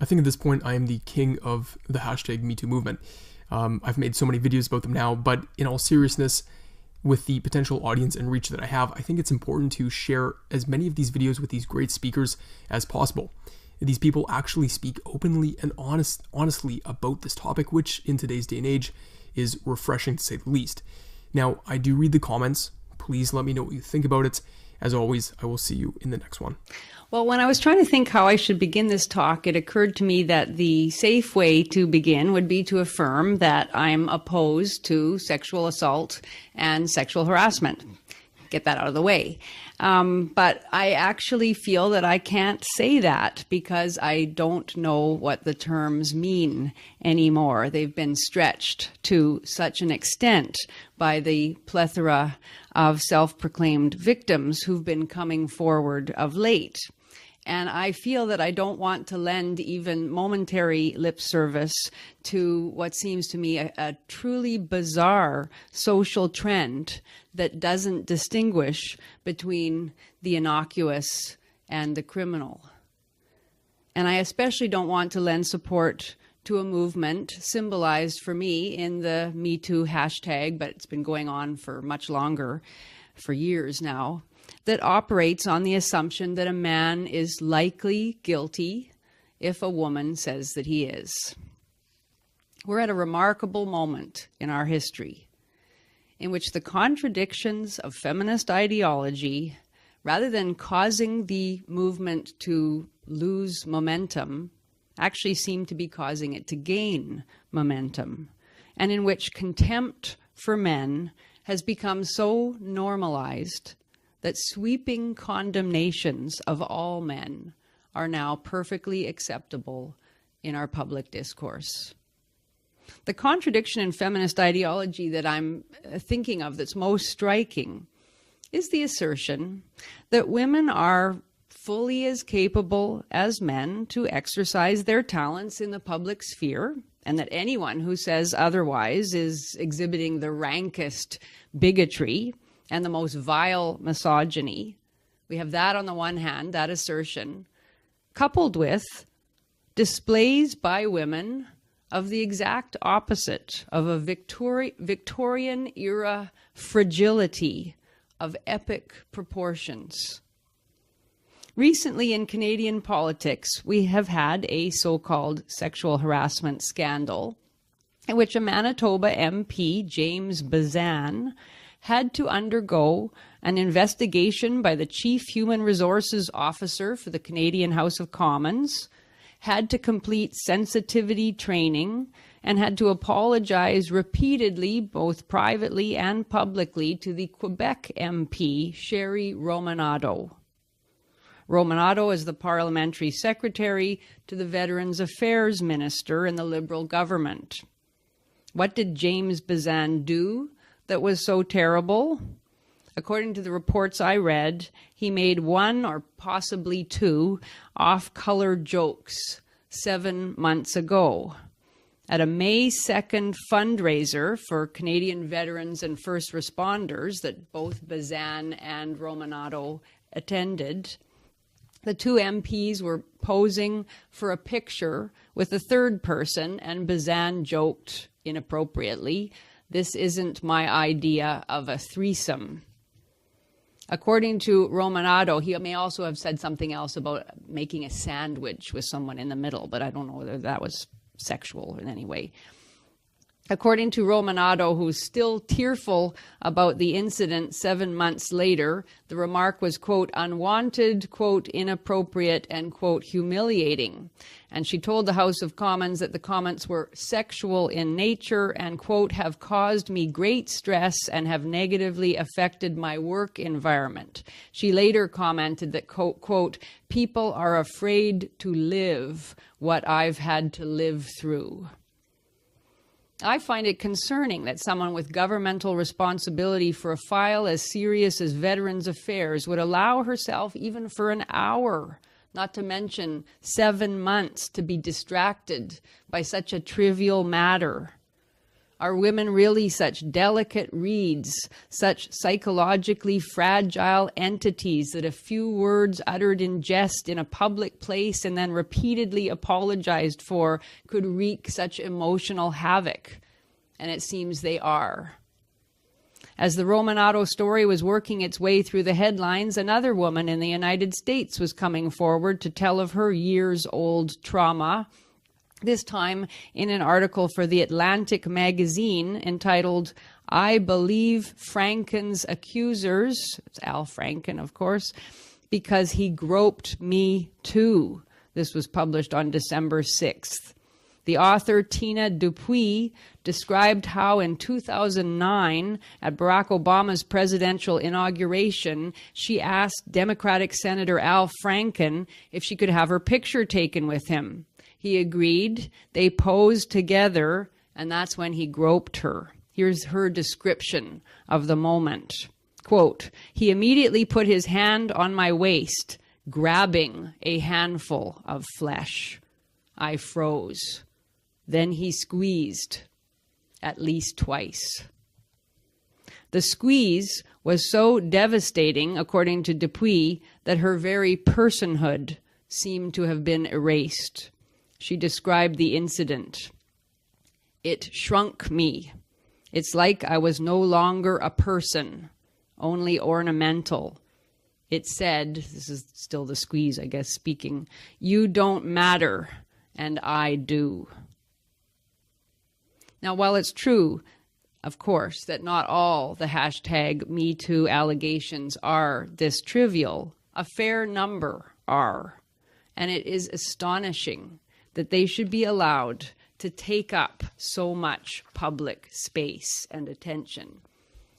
I think at this point I am the king of the hashtag MeToo movement. I've made so many videos about them now, but in all seriousness, with the potential audience and reach that I have, I think it's important to share as many of these videos with these great speakers as possible. These people actually speak openly and honestly about this topic, which in today's day and age is refreshing to say the least. Now, I do read the comments. Please let me know what you think about it. As always, I will see you in the next one. Well, when I was trying to think how I should begin this talk, it occurred to me that the safe way to begin would be to affirm that I'm opposed to sexual assault and sexual harassment. Get that out of the way. But I actually feel that I can't say that because I don't know what the terms mean anymore. They've been stretched to such an extent by the plethora of self-proclaimed victims who've been coming forward of late. And I feel that I don't want to lend even momentary lip service to what seems to me a truly bizarre social trend that doesn't distinguish between the innocuous and the criminal. And I especially don't want to lend support to a movement symbolized for me in the Me Too hashtag, but it's been going on for much longer, for years now, that operates on the assumption that a man is likely guilty if a woman says that he is. We're at a remarkable moment in our history in which the contradictions of feminist ideology, rather than causing the movement to lose momentum, actually seem to be causing it to gain momentum, and in which contempt for men has become so normalized that sweeping condemnations of all men are now perfectly acceptable in our public discourse. The contradiction in feminist ideology that I'm thinking of that's most striking is the assertion that women are fully as capable as men to exercise their talents in the public sphere, and that anyone who says otherwise is exhibiting the rankest bigotry and the most vile misogyny. We have that on the one hand, that assertion, coupled with displays by women of the exact opposite of a Victorian-era fragility of epic proportions. Recently in Canadian politics, we have had a so-called sexual harassment scandal in which a Manitoba MP, James Bazan, had to undergo an investigation by the Chief Human Resources Officer for the Canadian House of Commons, had to complete sensitivity training, and had to apologize repeatedly, both privately and publicly, to the Quebec MP, Sherry Romanado. Romanado is the parliamentary secretary to the Veterans Affairs Minister in the Liberal government. What did James Bazan do that was so terrible? According to the reports I read, he made one or possibly two off-color jokes 7 months ago. At a May 2nd fundraiser for Canadian veterans and first responders that both Bazan and Romanado attended, the two MPs were posing for a picture with a third person, and Bazan joked inappropriately, "This isn't my idea of a threesome." According to Romanado, he may also have said something else about making a sandwich with someone in the middle, but I don't know whether that was sexual in any way. According to Romanado, who's still tearful about the incident 7 months later, the remark was, quote, unwanted, quote, inappropriate, and, quote, humiliating. And she told the House of Commons that the comments were sexual in nature and, quote, have caused me great stress and have negatively affected my work environment. She later commented that, quote, people are afraid to live what I've had to live through. I find it concerning that someone with governmental responsibility for a file as serious as Veterans Affairs would allow herself, even for an hour, not to mention 7 months, to be distracted by such a trivial matter. Are women really such delicate reeds, such psychologically fragile entities that a few words uttered in jest in a public place and then repeatedly apologized for could wreak such emotional havoc? And it seems they are. As the Romanado story was working its way through the headlines, another woman in the United States was coming forward to tell of her years-old trauma, this time in an article for The Atlantic magazine entitled, "I Believe Franken's Accusers," it's Al Franken, of course, "because he groped me too." This was published on December 6th. The author, Tina Dupuis, described how in 2009, at Barack Obama's presidential inauguration, she asked Democratic Senator Al Franken if she could have her picture taken with him. He agreed. They posed together, and that's when he groped her. Here's her description of the moment. Quote, "He immediately put his hand on my waist, grabbing a handful of flesh. I froze. Then he squeezed at least twice." The squeeze was so devastating, according to Dupuis, that her very personhood seemed to have been erased. She described the incident. "It shrunk me. It's like I was no longer a person, only ornamental. It said," this is still the squeeze, I guess, speaking, "You don't matter, and I do." Now, while it's true, of course, that not all the hashtag #MeToo allegations are this trivial, a fair number are. And it is astonishing that they should be allowed to take up so much public space and attention.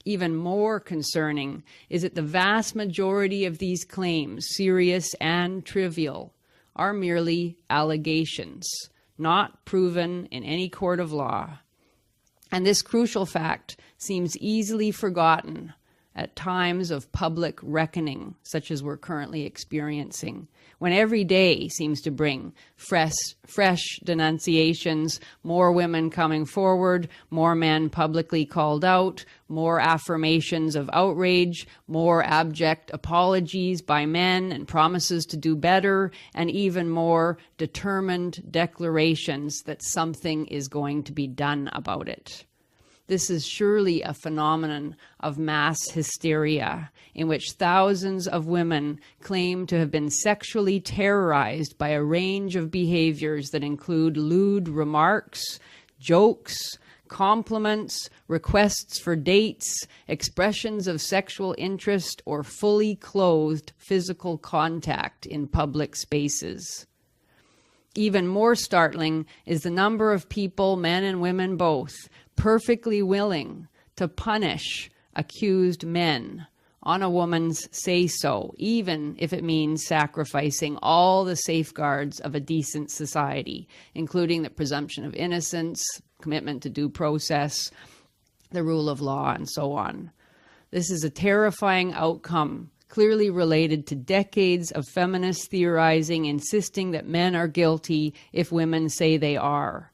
Even more concerning is that the vast majority of these claims, serious and trivial, are merely allegations, not proven in any court of law. And this crucial fact seems easily forgotten at times of public reckoning, such as we're currently experiencing, when every day seems to bring fresh denunciations, more women coming forward, more men publicly called out, more affirmations of outrage, more abject apologies by men and promises to do better, and even more determined declarations that something is going to be done about it. This is surely a phenomenon of mass hysteria in which thousands of women claim to have been sexually terrorized by a range of behaviors that include lewd remarks, jokes, compliments, requests for dates, expressions of sexual interest, or fully clothed physical contact in public spaces. Even more startling is the number of people, men and women both, perfectly willing to punish accused men on a woman's say-so, even if it means sacrificing all the safeguards of a decent society, including the presumption of innocence, commitment to due process, the rule of law, and so on. This is a terrifying outcome, clearly related to decades of feminist theorizing, insisting that men are guilty if women say they are.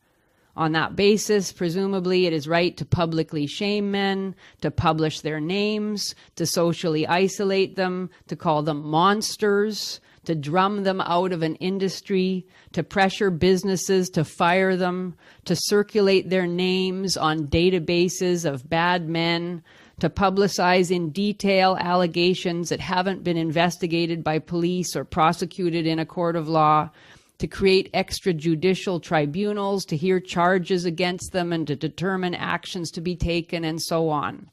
On that basis, presumably, it is right to publicly shame men, to publish their names, to socially isolate them, to call them monsters, to drum them out of an industry, to pressure businesses to fire them, to circulate their names on databases of bad men, to publicize in detail allegations that haven't been investigated by police or prosecuted in a court of law, to create extrajudicial tribunals, to hear charges against them and to determine actions to be taken, and so on.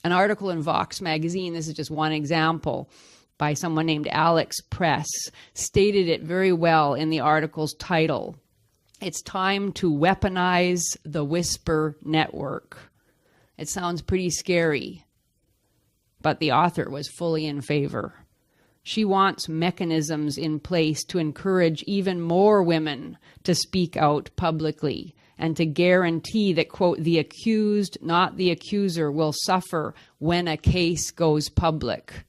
An article in Vox magazine, this is just one example, by someone named Alex Press, stated it very well in the article's title. It's time to weaponize the whisper network. It sounds pretty scary, but the author was fully in favor. She wants mechanisms in place to encourage even more women to speak out publicly and to guarantee that, quote, the accused, not the accuser, will suffer when a case goes public.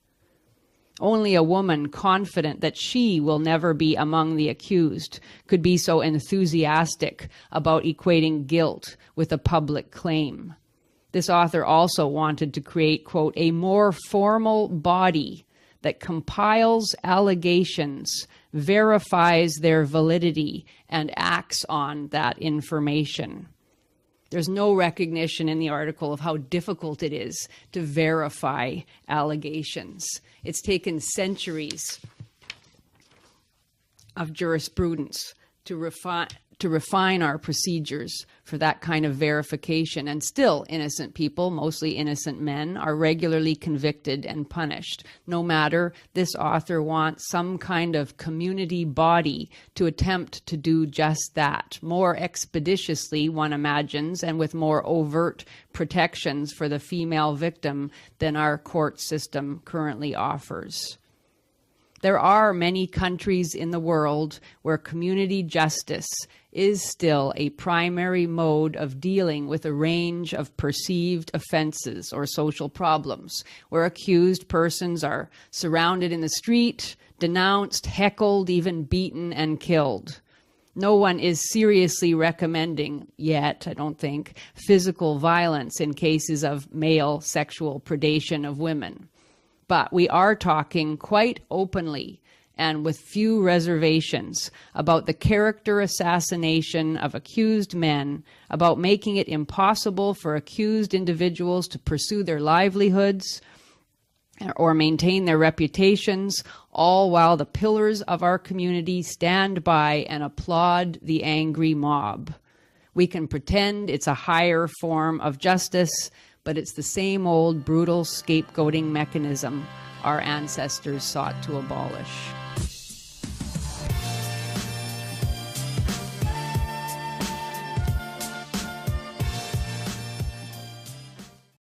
Only a woman confident that she will never be among the accused could be so enthusiastic about equating guilt with a public claim. This author also wanted to create, quote, a more formal body that compiles allegations, verifies their validity, and acts on that information. There's no recognition in the article of how difficult it is to verify allegations. It's taken centuries of jurisprudence to refine our procedures for that kind of verification. And still, innocent people, mostly innocent men, are regularly convicted and punished. No matter, this author wants some kind of community body to attempt to do just that, more expeditiously, one imagines, and with more overt protections for the female victim than our court system currently offers. There are many countries in the world where community justice is still a primary mode of dealing with a range of perceived offenses or social problems, where accused persons are surrounded in the street, denounced, heckled, even beaten and killed. No one is seriously recommending yet, I don't think, physical violence in cases of male sexual predation of women. But we are talking quite openly and with few reservations about the character assassination of accused men, about making it impossible for accused individuals to pursue their livelihoods or maintain their reputations, all while the pillars of our community stand by and applaud the angry mob. We can pretend it's a higher form of justice, but it's the same old brutal scapegoating mechanism our ancestors sought to abolish.